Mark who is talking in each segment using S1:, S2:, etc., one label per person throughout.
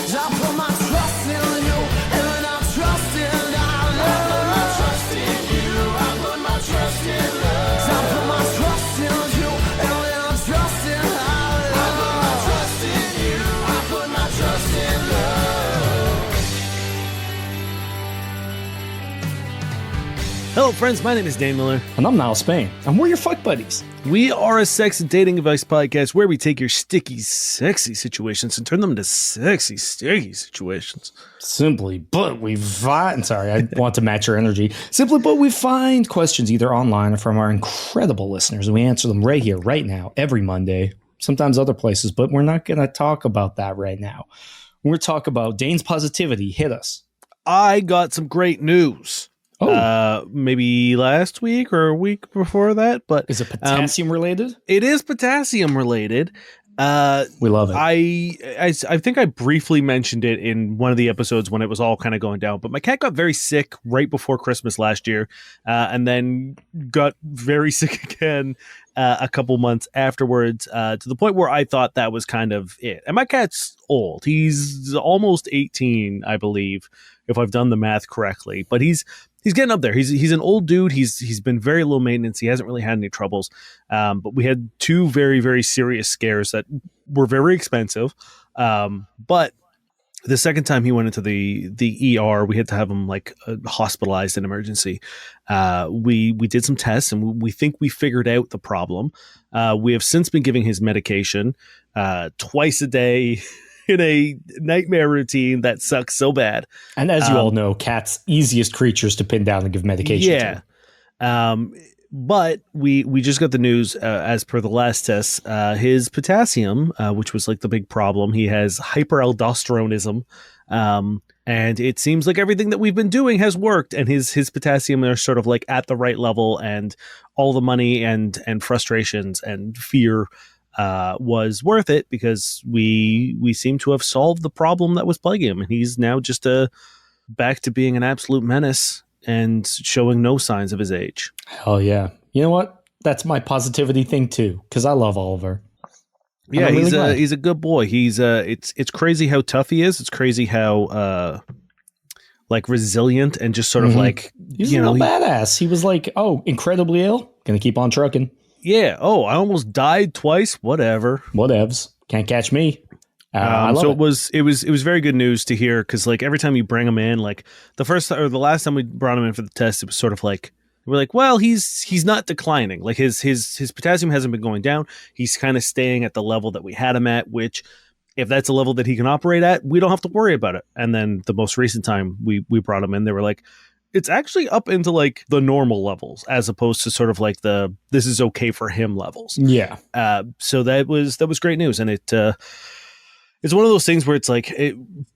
S1: I put my trust in you, and I trust in our love. I put my trust in you, I put my trust in love. I put my trust in you, and I trust in our love. I put my trust in you, I put my trust in love.
S2: Hello, friends. My name is Dan Miller.
S3: And I'm Niall Spain. And we're your fuck buddies.
S2: We are a sex and dating advice podcast where we take your sticky, sexy situations and turn them into sexy, sticky situations.
S3: Simply, but we find... Sorry, I want to match your energy. Simply, but we find questions either online or from our incredible listeners. And we answer them right here, right now, every Monday. Sometimes other places, but we're not going to talk about that right now. We're going to talk about Dane's positivity. Hit us.
S2: I got some great news. Maybe last week or a week before that, but
S3: Is it potassium related?
S2: it is potassium related.
S3: We love it.
S2: I think I briefly mentioned it in one of the episodes when it was all kind of going down, but my cat got very sick right before Christmas last year, and then got very sick again a couple months afterwards, to the point where I thought that was kind of it. And my cat's old. He's almost 18, I believe, if I've done the math correctly, but he's getting up there. He's an old dude. He's been very low maintenance. He hasn't really had any troubles. But we had two very, very serious scares that were very expensive. But the second time he went into the ER, we had to have him hospitalized in emergency. We did some tests and we think we figured out the problem. We have since been giving his medication twice a day in a nightmare routine that sucks so bad.
S3: And as you all know, cats, easiest creatures to pin down and give medication to.
S2: But we just got the news, as per the last test, his potassium, which was like the big problem, he has hyperaldosteronism. And it seems like everything that we've been doing has worked, and his potassium are sort of like at the right level, and all the money and frustrations and fear was worth it, because we seem to have solved the problem that was plaguing him, and he's now just back to being an absolute menace and showing no signs of his age.
S3: Hell yeah. You know what? That's my positivity thing too, because I love Oliver.
S2: Yeah, he's a good boy. He's it's crazy how tough he is. It's crazy how resilient and just sort of
S3: he's a little badass. He was incredibly ill. Gonna keep on trucking.
S2: Yeah. Oh, I almost died twice. Whatever.
S3: Whatevs. Can't catch me.
S2: So it was very good news to hear, because every time you bring him in, the last time we brought him in for the test, it was sort of we're like, well, he's not declining. Like his potassium hasn't been going down. He's kind of staying at the level that we had him at, which, if that's a level that he can operate at, we don't have to worry about it. And then the most recent time we brought him in, they were like, it's actually up into the normal levels, as opposed to sort of the this is okay for him levels.
S3: Yeah.
S2: So that was great news, and it's one of those things where it's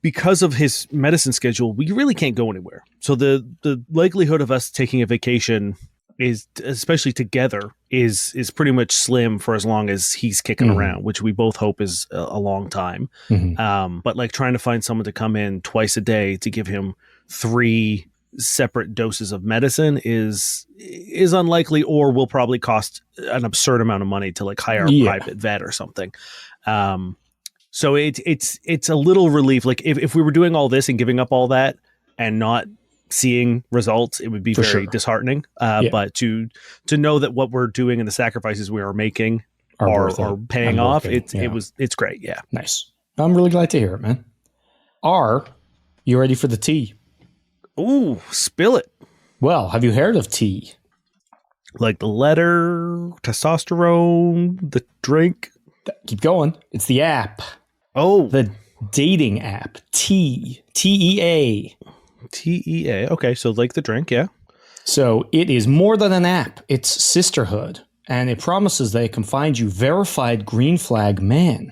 S2: because of his medicine schedule, we really can't go anywhere. So the likelihood of us taking a vacation is, especially together, is pretty much slim for as long as he's kicking around, which we both hope is a long time. But trying to find someone to come in twice a day to give him 3 separate doses of medicine is unlikely, or will probably cost an absurd amount of money to hire a private vet or something. So it's a little relief. If we were doing all this and giving up all that and not seeing results, it would be very disheartening. But to know that what we're doing and the sacrifices we are making are paying off, it's great. Yeah.
S3: Nice. I'm really glad to hear it, man. You ready for the tea?
S2: Ooh, spill it.
S3: Well, have you heard of tea?
S2: Like the letter, testosterone, the drink.
S3: Keep going. It's the app.
S2: Oh.
S3: The dating app. Tea. T-E-A.
S2: T-E-A. Okay, so like the drink, yeah.
S3: So it is more than an app. It's sisterhood. And it promises that it can find you verified green flag man.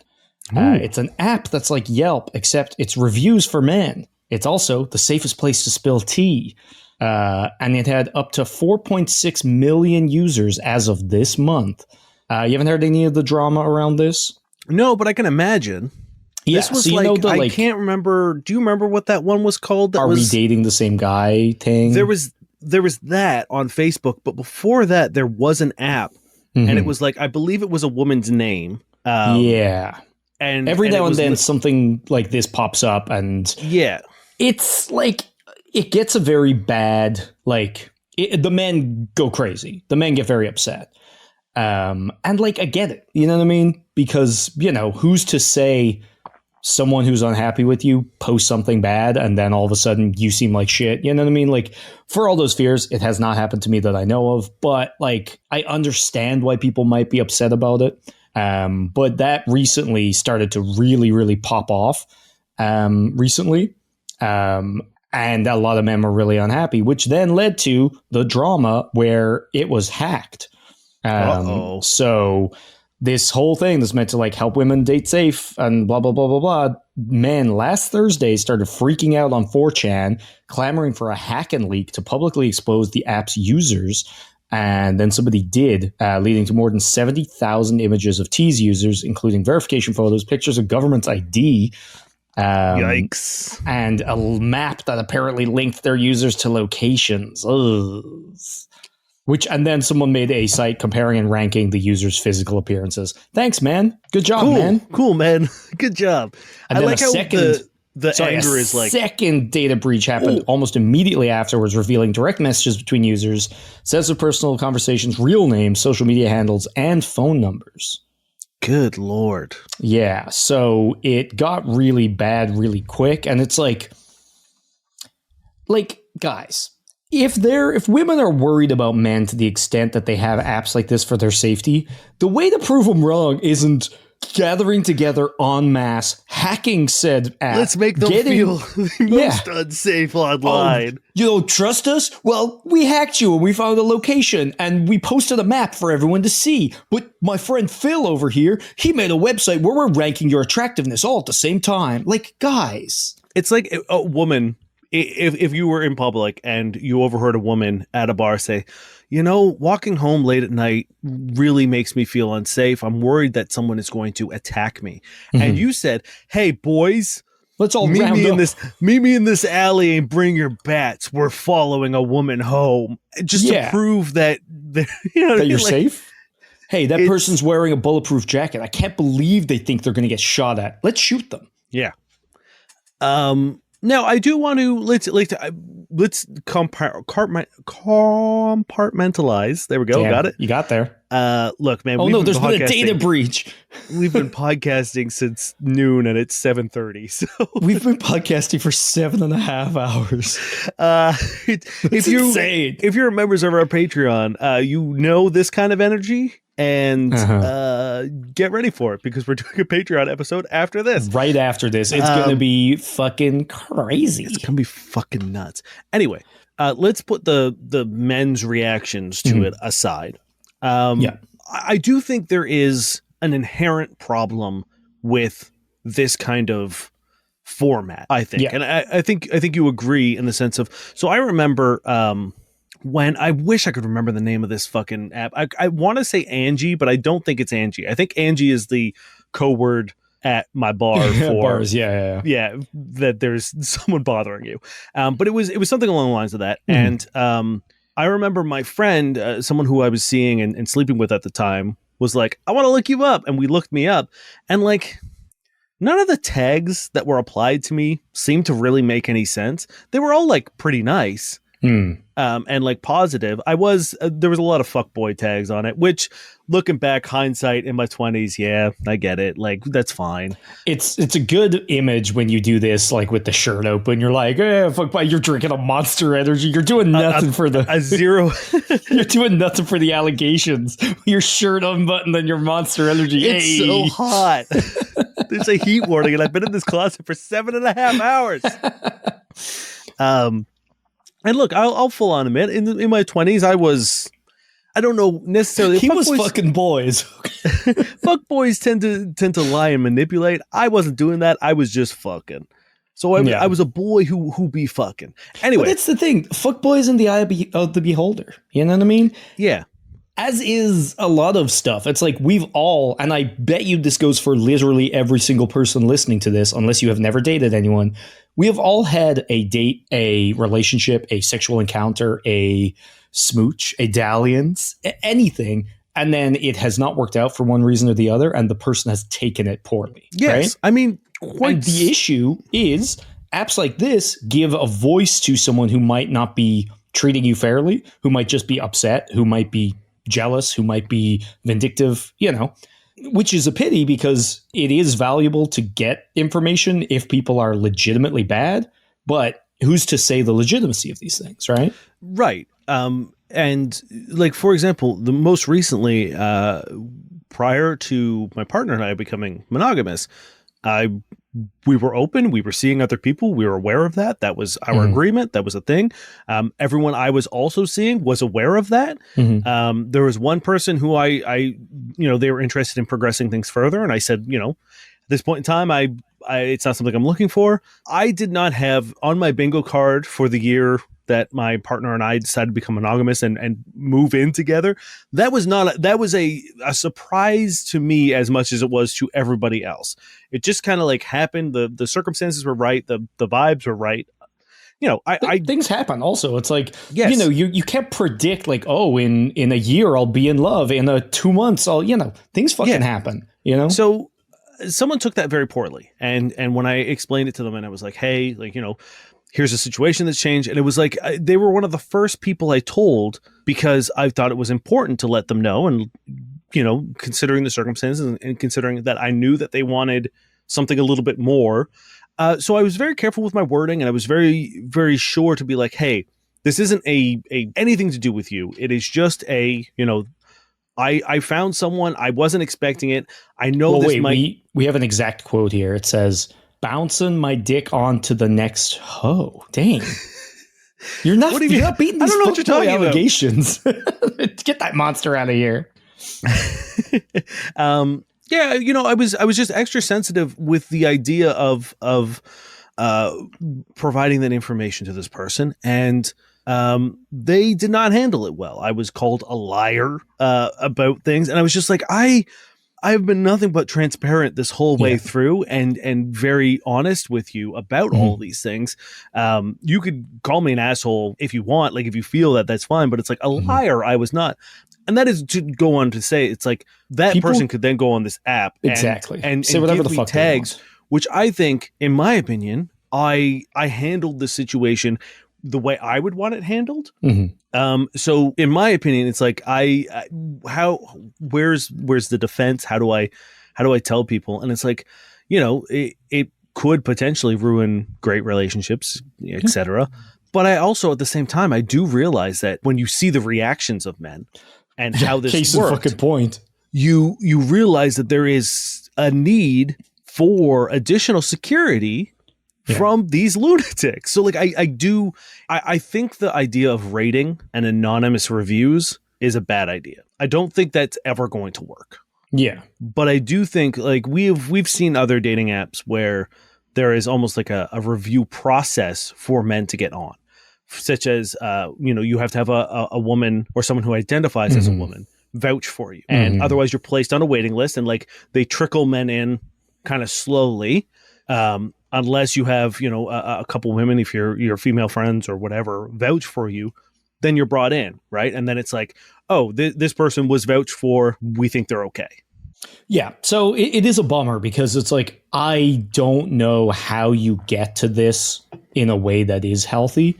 S3: It's an app that's like Yelp, except it's reviews for men. It's also the safest place to spill tea. And it had up to 4.6 million users as of this month. You haven't heard any of the drama around this?
S2: No, but I can imagine.
S3: Yeah,
S2: this was
S3: so
S2: I can't remember. Do you remember what that one was called? That
S3: we dating the same guy thing?
S2: There was that on Facebook, but before that, there was an app, and it was I believe it was a woman's name.
S3: Yeah. every now and then something like this pops up, and
S2: yeah,
S3: it's like it gets a very bad, like the men go crazy. The men get very upset. And like, I get it. You know what I mean? Because, you know, who's to say someone who's unhappy with you posts something bad and then all of a sudden you seem like shit? You know what I mean? Like, for all those fears, it has not happened to me that I know of, but like, I understand why people might be upset about it. But that recently started to really, really pop off recently. And a lot of men were really unhappy, which then led to the drama where it was hacked. So this whole thing that's meant to like help women date safe and blah, blah, blah, blah, blah. Men last Thursday started freaking out on 4chan, clamoring for a hack and leak to publicly expose the app's users. And then somebody did, leading to more than 70,000 images of tease users, including verification photos, pictures of government's ID.
S2: Yikes.
S3: And a map that apparently linked their users to locations. Ugh. And then someone made a site comparing and ranking the users' physical appearances. Thanks, man. Good job, man.
S2: Cool, man. Good job.
S3: And
S2: I
S3: then
S2: like how the anger is like...
S3: second data breach happened almost immediately afterwards, revealing direct messages between users, sets of personal conversations, real names, social media handles, and phone numbers.
S2: Good Lord.
S3: Yeah, so it got really bad really quick, and it's like, guys, if women are worried about men to the extent that they have apps like this for their safety, the way to prove them wrong isn't gathering together en masse, hacking said app.
S2: Let's make them feel the most unsafe online.
S3: You don't trust us? Well, we hacked you and we found a location and we posted a map for everyone to see. But my friend Phil over here, he made a website where we're ranking your attractiveness all at the same time. Like, guys.
S2: It's like a woman, if you were in public and you overheard a woman at a bar say, you know, walking home late at night really makes me feel unsafe. I'm worried that someone is going to attack me. Mm-hmm. And you said, hey, boys,
S3: let's all
S2: meet me in this alley and bring your bats. We're following a woman home. Just to prove that,
S3: that you're safe. Hey, that person's wearing a bulletproof jacket. I can't believe they think they're going to get shot at. Let's shoot them.
S2: Yeah. Now, I do want to let's compartmentalize. There we go.
S3: Damn,
S2: got it.
S3: You got there.
S2: Look, man.
S3: Oh no, there's been a data breach.
S2: We've been podcasting since noon, and it's 7:30. So
S3: we've been podcasting for 7.5 hours.
S2: If you're members of our Patreon, you know this kind of energy. And get ready for it because we're doing a Patreon episode after this.
S3: Right after this. It's going to be fucking crazy.
S2: It's going to be fucking nuts. Anyway, let's put the men's reactions to it aside. I do think there is an inherent problem with this kind of format, I think. Yeah. And I think you agree in the sense of, so I remember when I wish I could remember the name of this fucking app. I want to say Angie, but I don't think it's Angie. I think Angie is the code word at my bar for
S3: bars. Yeah.
S2: That there's someone bothering you. But it was something along the lines of that. Mm-hmm. And I remember my friend, someone who I was seeing and sleeping with at the time, was like, I want to look you up. And we looked me up, and like, none of the tags that were applied to me seemed to really make any sense. They were all like pretty nice. And like positive. There was a lot of fuckboy tags on it, which looking back, hindsight in my 20s, yeah, I get it. Like, that's fine.
S3: It's a good image when you do this, like with the shirt open. You're like, fuckboy, you're drinking a Monster Energy. You're doing nothing for the
S2: a zero.
S3: You're doing nothing for the allegations. Your shirt unbuttoned and your Monster Energy.
S2: It's so hot. There's a heat warning, and I've been in this closet for 7.5 hours. And look, I'll full on admit, in my 20s, I don't know necessarily.
S3: He was fucking boys.
S2: Fuck boys tend to lie and manipulate. I wasn't doing that. I was just fucking. So I was a boy who be fucking. Anyway,
S3: but that's the thing. Fuck boys in the eye of the beholder. You know what I mean?
S2: Yeah.
S3: As is a lot of stuff. It's like we've all, and I bet you this goes for literally every single person listening to this, unless you have never dated anyone. We have all had a date, a relationship, a sexual encounter, a smooch, a dalliance, anything and then it has not worked out for one reason or the other, and the person has taken it poorly.
S2: Yes.
S3: Right?
S2: I mean,
S3: And the issue is apps like this give a voice to someone who might not be treating you fairly, who might just be upset, who might be jealous, who might be vindictive, which is a pity because it is valuable to get information if people are legitimately bad. But who's to say the legitimacy of these things, right?
S2: Right. And like, for example, the most recently, prior to my partner and I becoming monogamous, we were open. We were seeing other people. We were aware of that. That was our agreement. That was a thing. Everyone I was also seeing was aware of that. There was one person who I they were interested in progressing things further. And I said, at this point in time, it's not something I'm looking for. I did not have on my bingo card for the year that my partner and I decided to become monogamous and move in together. That was a surprise to me as much as it was to everybody else. It just kind of like happened. The circumstances were right. The vibes were right. Things happen also. It's like,
S3: yes. You can't predict like, in a year I'll be in love. In 2 months I'll, things fucking happen,
S2: So someone took that very poorly. And when I explained it to them and I was like, hey, here's a situation that's changed. And it was like, they were one of the first people I told because I thought it was important to let them know. And, considering the circumstances and considering that I knew that they wanted something a little bit more. So I was very careful with my wording and I was very, very sure to be like, hey, this isn't anything to do with you. It is just I found someone. I wasn't expecting it. I know
S3: we have an exact quote here. It says, bouncing my dick onto the next hoe. Dang. You're not beating these
S2: I don't know what you're talking
S3: allegations. Get that monster out of here.
S2: I was just extra sensitive with the idea of providing that information to this person, and they did not handle it well. I was called a liar about things, and I was just like, I've been nothing but transparent this whole way through and very honest with you about all these things. You could call me an asshole if you want, like if you feel that, that's fine, but it's like a liar. I was not. And that is to go on to say, it's like that person could then go on this app and
S3: say whatever the fuck
S2: tags, which I think, in my opinion, I handled the situation the way I would want it handled. So in my opinion, it's like, where's the defense? How do I tell people? And it's like, it could potentially ruin great relationships, etc. But I also, at the same time, I do realize that when you see the reactions of men and how this
S3: case
S2: worked,
S3: in fucking point,
S2: you realize that there is a need for additional security from these lunatics. So like, I think the idea of rating and anonymous reviews is a bad idea. I don't think that's ever going to work.
S3: Yeah.
S2: But I do think like we've seen other dating apps where there is almost like a review process for men to get on, such as, you have to have a woman or someone who identifies as a woman vouch for you. And otherwise you're placed on a waiting list, and like they trickle men in kind of slowly. Unless you have, a couple women, if your female friends or whatever vouch for you, then you're brought in, right? And then it's like, oh, this person was vouched for. We think they're okay.
S3: Yeah. So it is a bummer because it's like, I don't know how you get to this in a way that is healthy.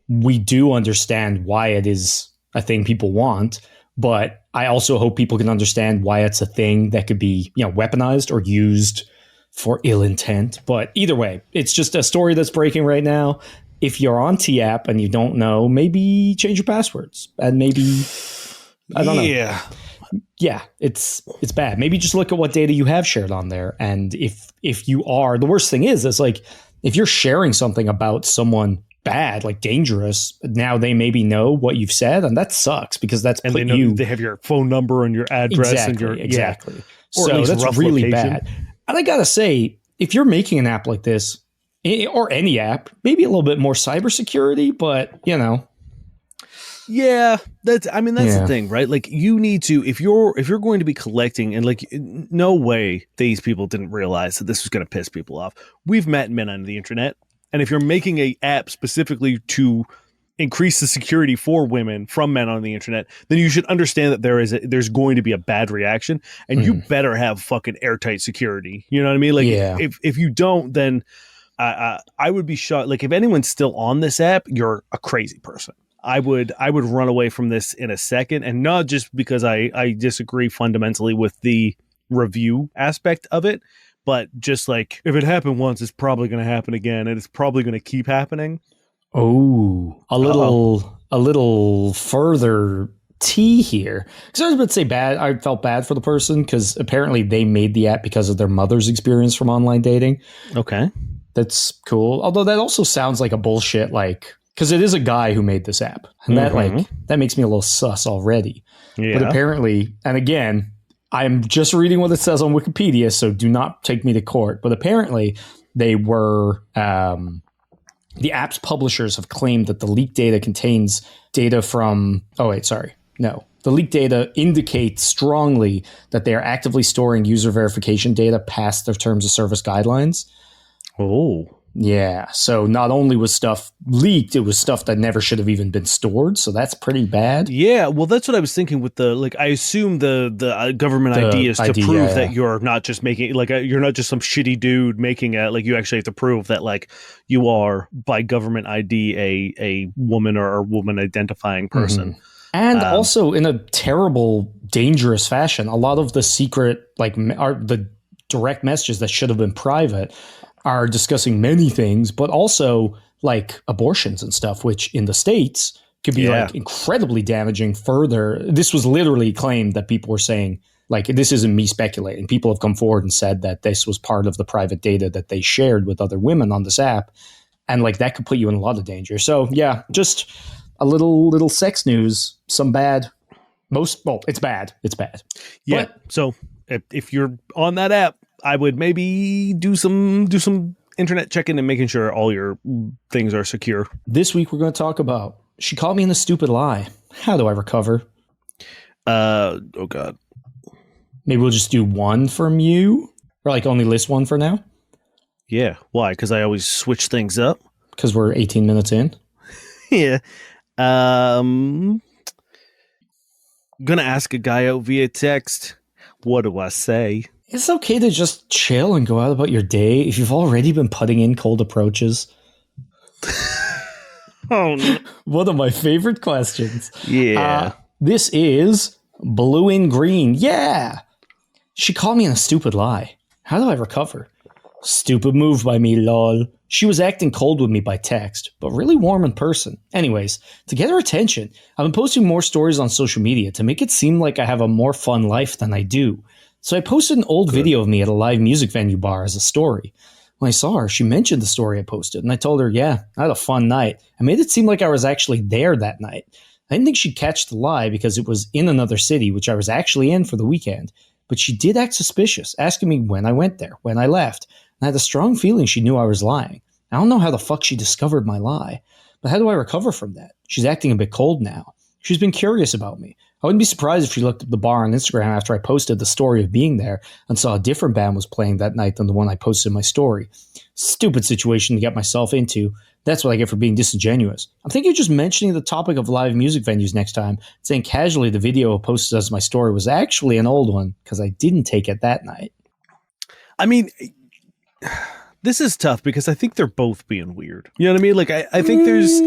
S3: We do understand why it is a thing people want, but I also hope people can understand why it's a thing that could be, weaponized or used for ill intent. But either way, it's just a story that's breaking right now. If you're on T-App and you don't know, maybe change your passwords, and maybe, I don't know. Yeah, it's bad. Maybe just look at what data you have shared on there. And if you are, the worst thing is like, if you're sharing something about someone bad, like dangerous, now they maybe know what you've said, and that sucks because that's
S2: and they have your phone number and your address
S3: exactly.
S2: Or
S3: so that's really
S2: location.
S3: Bad. And I gotta say, if you're making an app like this, or any app, maybe a little bit more cybersecurity, but
S2: Yeah, that's the thing, right? Like, you need to, if you're going to be collecting, and like, no way these people didn't realize that this was going to piss people off. We've met men on the internet, and if you're making a app specifically to increase the security for women from men on the internet, then you should understand that there's going to be a bad reaction, and you better have fucking airtight security. You know what I mean? Like, if you don't, then I would be shocked. Like, if anyone's still on this app, you're a crazy person. I would run away from this in a second, and not just because I disagree fundamentally with the review aspect of it, but just like, if it happened once, it's probably going to happen again, and it's probably going to keep happening.
S3: Oh, a little further tea here. Because I was about to say bad. I felt bad for the person because apparently they made the app because of their mother's experience from online dating.
S2: Okay. That's
S3: cool. Although that also sounds like a bullshit, like, because it is a guy who made this app, and that makes me a little sus already. Yeah. But apparently, and again, I'm just reading what it says on Wikipedia, so do not take me to court. But apparently, they were the app's publishers have claimed that the leaked data contains data from. Oh wait, sorry, no. The leaked data indicates strongly that they are actively storing user verification data past their terms of service guidelines.
S2: Oh.
S3: Yeah, so not only was stuff leaked, it was stuff that never should have even been stored, so that's pretty bad.
S2: Yeah, well, that's what I was thinking with the, like, I assume the government ID is to prove that you're not just making, like, you're not just some shitty dude making it, like, you actually have to prove that, like, you are, by government ID, a woman or a woman-identifying person.
S3: Mm-hmm. And also, in a terrible, dangerous fashion, a lot of the secret, like, the direct messages that should have been private are discussing many things, but also like abortions and stuff, which in the States could be like incredibly damaging further. This was literally claimed that people were saying, like, this isn't me speculating. People have come forward and said that this was part of the private data that they shared with other women on this app. And like that could put you in a lot of danger. So yeah, just a little sex news, some bad, it's bad. It's bad.
S2: Yeah. But, so if you're on that app, I would maybe do some internet checking and making sure all your things are secure.
S3: This week we're going to talk about she called me in a stupid lie. How do I recover?
S2: Oh God.
S3: Maybe we'll just do one from you, or like only list one for now.
S2: Yeah. Why? Because I always switch things up.
S3: Because we're 18 minutes in.
S2: Yeah. Gonna ask a guy out via text. What do I say?
S3: It's okay to just chill and go out about your day if you've already been putting in cold approaches.
S2: Oh, no.
S3: One of my favorite questions.
S2: Yeah.
S3: This is Blue in Green. Yeah. She called me in a stupid lie. How do I recover? Stupid move by me, lol. She was acting cold with me by text, but really warm in person. Anyways, to get her attention, I've been posting more stories on social media to make it seem like I have a more fun life than I do. So I posted an old video of me at a live music venue bar as a story. When I saw her, she mentioned the story I posted, and I told her, yeah, I had a fun night. I made it seem like I was actually there that night. I didn't think she'd catch the lie because it was in another city, which I was actually in for the weekend. But she did act suspicious, asking me when I went there, when I left. And I had a strong feeling she knew I was lying. I don't know how the fuck she discovered my lie. But how do I recover from that? She's acting a bit cold now. She's been curious about me. I wouldn't be surprised if she looked up the bar on Instagram after I posted the story of being there and saw a different band was playing that night than the one I posted in my story. Stupid situation to get myself into. That's what I get for being disingenuous. I'm thinking of just mentioning the topic of live music venues next time, saying casually the video I posted as my story was actually an old one because I didn't take it that night.
S2: I mean, this is tough because I think they're both being weird. You know what I mean? Like, I think there's...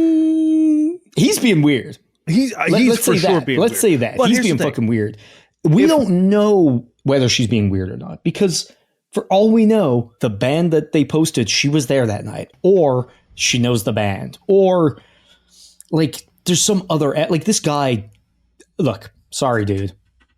S3: He's being weird.
S2: He's for sure being weird.
S3: Let's say that.
S2: Well,
S3: he's being fucking weird. We don't know whether she's being weird or not because for all we know, the band that they posted, she was there that night, or she knows the band, or like there's some other, like this guy, look, sorry, dude.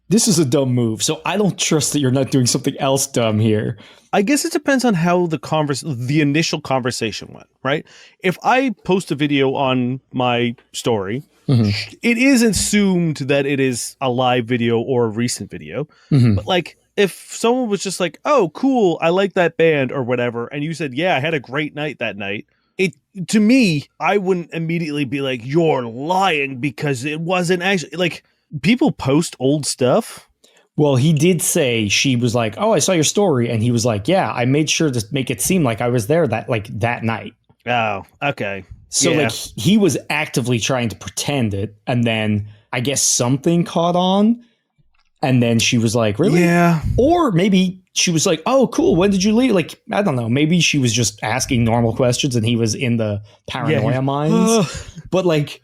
S3: This is a dumb move, so I don't trust that you're not doing something else dumb here.
S2: I guess it depends on how the initial conversation went, right? If I post a video on my story, it is assumed that it is a live video or a recent video. But like, if someone was just like, oh, cool, I like that band or whatever, and you said, yeah, I had a great night that night, to me, I wouldn't immediately be like, you're lying because it wasn't actually, like, people post old stuff.
S3: Well, he did say she was like, oh, I saw your story. And he was like, yeah, I made sure to make it seem like I was there that night.
S2: Oh, okay.
S3: So
S2: Yeah.
S3: like he was actively trying to pretend it, and then I guess something caught on, and then she was like, really?
S2: Yeah.
S3: Or maybe she was like, oh, cool, when did you leave? Like, I don't know. Maybe she was just asking normal questions and he was in the paranoia minds. But like,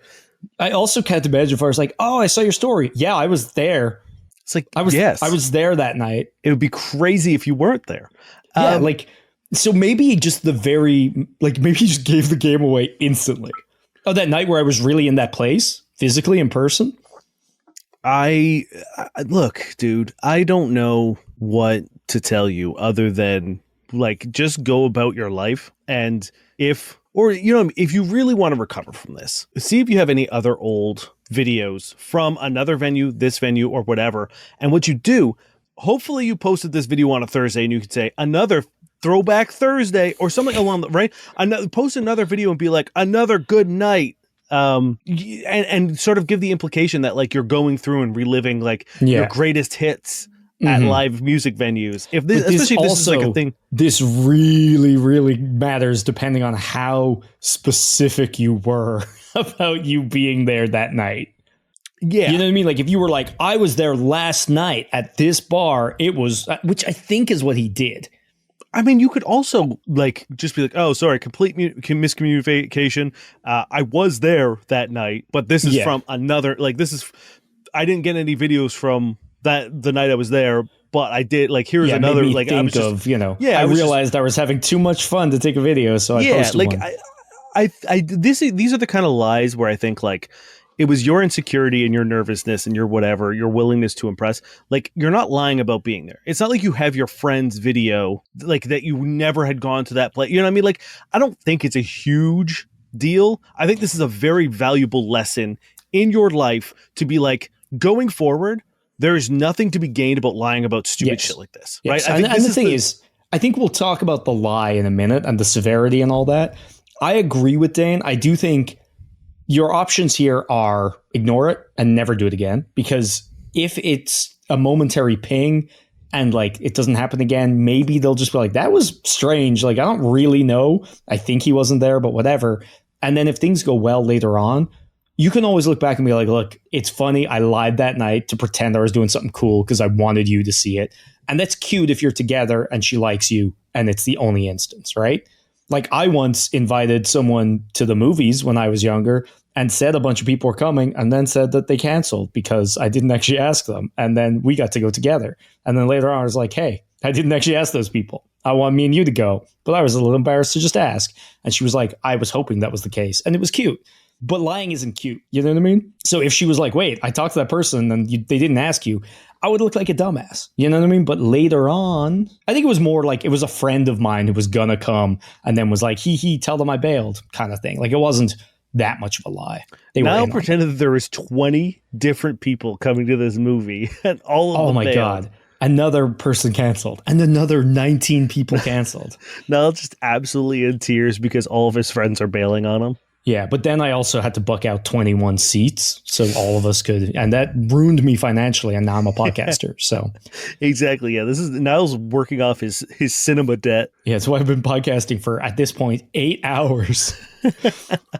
S3: I also can't imagine if I was like, oh, I saw your story. Yeah, I was there.
S2: It's like,
S3: I was
S2: yes.
S3: I was there that night.
S2: It would be crazy if you weren't there.
S3: Yeah, like, so maybe just maybe he just gave the game away instantly. Oh, that night where I was really in that place, physically in person?
S2: I look, dude, I don't know what to tell you other than like just go about your life, and if you really want to recover from this, see if you have any other old videos from another venue, this venue, or whatever. And what you do, hopefully you posted this video on a Thursday and you could say another throwback Thursday or something along the right. Post another video and be like another good night. And sort of give the implication that like you're going through and reliving like your greatest hits at live music venues. Especially if this is like a thing.
S3: This really, really matters depending on how specific you were about you being there that night.
S2: Yeah.
S3: You know what I mean? Like if you were like, I was there last night at this bar, it was, which I think is what he did.
S2: I mean, you could also like just be like, "Oh, sorry, complete miscommunication. I was there that night, but this is from another. Like, this is. I didn't get any videos from the night I was there, but I did. Like, here's another. Like, I was just, I realized I was having too much fun to take a video, so I posted like,
S3: one.
S2: These are the kind of lies where I think like. It was your insecurity and your nervousness and your whatever, your willingness to impress. Like, you're not lying about being there. It's not like you have your friend's video, like, that you never had gone to that place. You know what I mean? Like, I don't think it's a huge deal. I think this is a very valuable lesson in your life to be like, going forward, there is nothing to be gained about lying about stupid shit like this. Right?
S3: And the thing is, I think we'll talk about the lie in a minute and the severity and all that. I agree with Dane. I do think your options here are ignore it and never do it again, because if it's a momentary ping and like it doesn't happen again, maybe they'll just be like, that was strange. Like, I don't really know. I think he wasn't there, but whatever. And then if things go well later on, you can always look back and be like, look, it's funny. I lied that night to pretend I was doing something cool because I wanted you to see it. And that's cute if you're together and she likes you and it's the only instance, right? Like I once invited someone to the movies when I was younger and said a bunch of people were coming and then said that they canceled because I didn't actually ask them. And then we got to go together. And then later on I was like, hey, I didn't actually ask those people. I want me and you to go. But I was a little embarrassed to just ask. And she was like, I was hoping that was the case. And it was cute. But lying isn't cute. You know what I mean? So if she was like, wait, I talked to that person and they didn't ask you, I would look like a dumbass. You know what I mean? But later on, I think it was more like it was a friend of mine who was going to come and then was like, tell them I bailed kind of thing. Like it wasn't that much of a lie.
S2: Niall pretended that there was 20 different people coming to this movie and all of them bailed.
S3: God. Another person canceled and another 19 people canceled.
S2: Niall just absolutely in tears because all of his friends are bailing on him.
S3: Yeah, but then I also had to buck out 21 seats so all of us could, and that ruined me financially, and now I'm a podcaster, so.
S2: Exactly, yeah. This is Niall's working off his cinema debt.
S3: Yeah, that's why I've been podcasting for, at this point, 8 hours.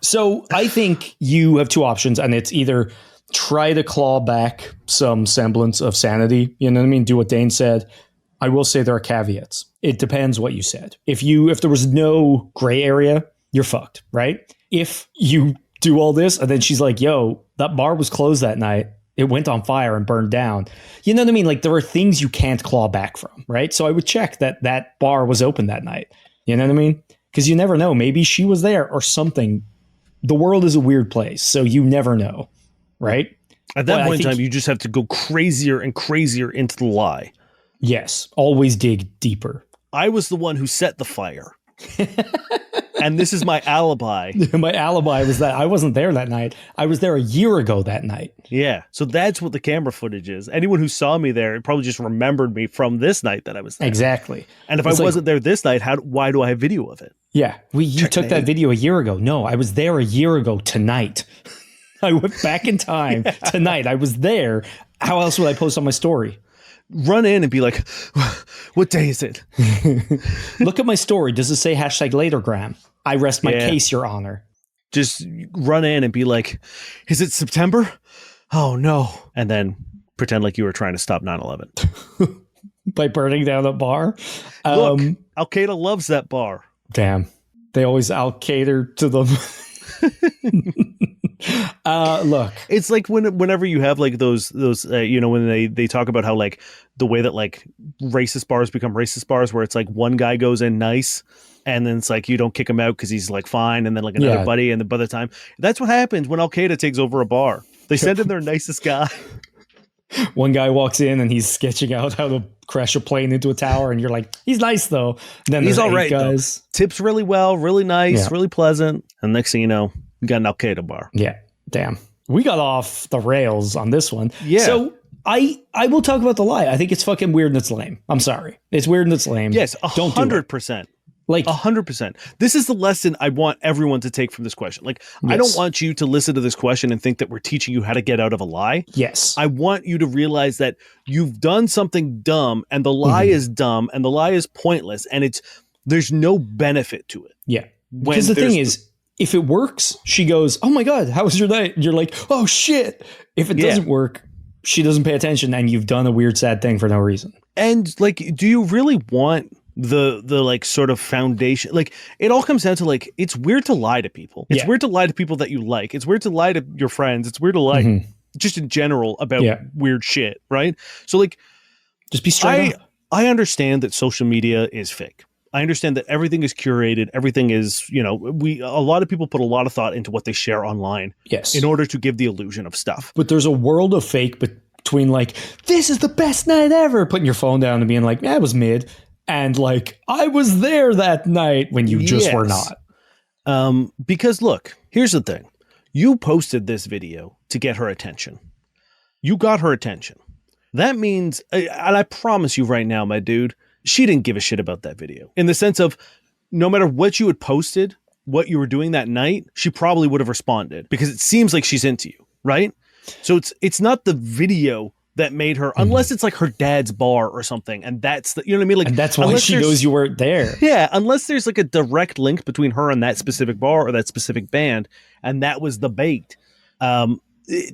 S3: So I think you have two options, and it's either try to claw back some semblance of sanity, you know what I mean? Do what Dane said. I will say there are caveats. It depends what you said. If there was no gray area, you're fucked, right? If you do all this and then she's like, yo, that bar was closed that night. It went on fire and burned down. You know what I mean? Like there are things you can't claw back from, right? So I would check that bar was open that night. You know what I mean? Because you never know. Maybe she was there or something. The world is a weird place, so you never know, right?
S2: At that point in time, you just have to go crazier and crazier into the lie.
S3: Yes. Always dig deeper.
S2: I was the one who set the fire. And this is my alibi.
S3: My alibi was that I wasn't there that night. I was there a year ago that night.
S2: Yeah. So that's what the camera footage is. Anyone who saw me there probably just remembered me from this night that I was there.
S3: Exactly.
S2: And if I wasn't there this night, why do I have video of it?
S3: Yeah. You took that video a year ago. No, I was there a year ago tonight. I went back in time tonight. I was there. How else would I post on my story?
S2: Run in and be like, what day is it?
S3: Look at my story. Does it say #latergram? I rest my case, Your Honor.
S2: Just run in and be like, is it September? Oh no. And then pretend like you were trying to stop 9/11.
S3: By burning down a bar.
S2: Look, Al-Qaeda loves that bar.
S3: Damn. They always out-cater to them. Look,
S2: it's like whenever you have like those when they talk about how like the way that like racist bars become racist bars, where it's like one guy goes in nice and then it's like you don't kick him out because he's like fine, and then like another buddy, and then by the time that's what happens when Al-Qaeda takes over a bar, they send in their nicest guy.
S3: One guy walks in and he's sketching out how to crash a plane into a tower, and you're like, he's nice though. Then
S2: he's all right,
S3: guys.
S2: Though. Tips really well, really nice, really pleasant, and next thing you know, you got an Al-Qaeda bar.
S3: Yeah, damn. We got off the rails on this one.
S2: Yeah.
S3: So I will talk about the lie. I think it's fucking weird and it's lame. I'm sorry. It's weird and it's lame.
S2: Yes, 100%. Like 100%. This is the lesson I want everyone to take from this question. Like, yes. I don't want you to listen to this question and think that we're teaching you how to get out of a lie.
S3: Yes.
S2: I want you to realize that you've done something dumb, and the lie is dumb, and the lie is pointless, and there's no benefit to it.
S3: Yeah. Because the thing is, if it works, she goes, oh my God, how was your night? You're like, oh shit. If it doesn't work, she doesn't pay attention, and you've done a weird, sad thing for no reason. And
S2: like, do you really want the like sort of foundation? Like, it all comes down to like, it's weird to lie to people. It's weird to lie to people that you like. It's weird to lie to your friends. It's weird to lie just in general about weird shit, right? So like,
S3: just be straight up.
S2: I understand that social media is fake. I understand that everything is curated. Everything is, a lot of people put a lot of thought into what they share online.
S3: Yes.
S2: In order to give the illusion of stuff.
S3: But there's a world of fake between like, this is the best night ever, putting your phone down and being like, it was mid. And like, I was there that night when you just were not.
S2: Because look, here's the thing. You posted this video to get her attention. You got her attention. That means, and I promise you right now, my dude, she didn't give a shit about that video. In the sense of, no matter what you had posted, what you were doing that night, she probably would have responded, because it seems like she's into you, right? So it's not the video that made her, unless it's like her dad's bar or something, and that's the, you know what I mean? Like,
S3: and that's why she knows you weren't there.
S2: Yeah, unless there's like a direct link between her and that specific bar or that specific band, and that was the bait.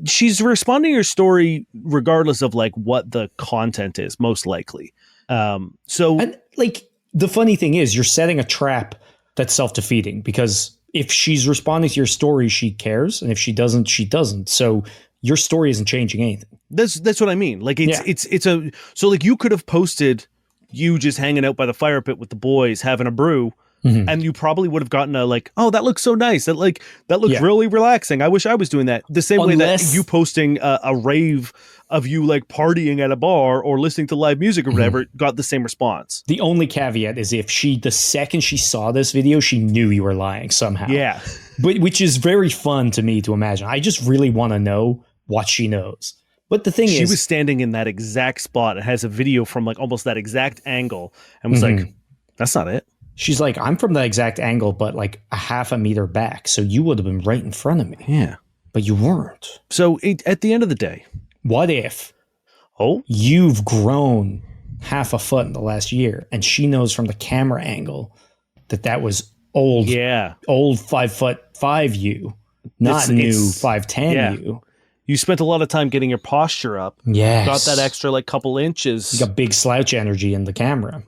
S2: She's responding to your story regardless of like what the content is, most likely. So,
S3: and like, the funny thing is, you're setting a trap that's self-defeating, because if she's responding to your story, she cares, and if she doesn't, she doesn't. So your story isn't changing anything.
S2: That's what I mean. Like, so like, you could have posted you just hanging out by the fire pit with the boys having a brew, and you probably would have gotten a like, oh, that looks so nice. That looks really relaxing. I wish I was doing that. The same way that you posting a rave of you like partying at a bar or listening to live music or whatever got the same response.
S3: The only caveat is if the second she saw this video, she knew you were lying somehow.
S2: Yeah.
S3: But which is very fun to me to imagine. I just really want to know what she knows. But the thing is,
S2: she was standing in that exact spot and has a video from like almost that exact angle and was like, that's not it.
S3: She's like, I'm from that exact angle, but like a half a meter back. So you would have been right in front of me.
S2: Yeah.
S3: But you weren't.
S2: So at the end of the day,
S3: what if you've grown half a foot in the last year, and she knows from the camera angle that was old 5'5" you, not new 5'10" you.
S2: You spent a lot of time getting your posture up.
S3: Yes.
S2: Got that extra like couple inches.
S3: You got big slouch energy in the camera.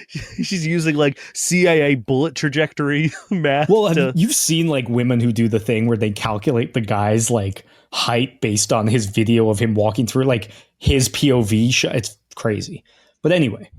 S2: She's using like CIA bullet trajectory math.
S3: Well, you've seen like women who do the thing where they calculate the guy's like height based on his video of him walking through like his POV shot. It's crazy. But anyway,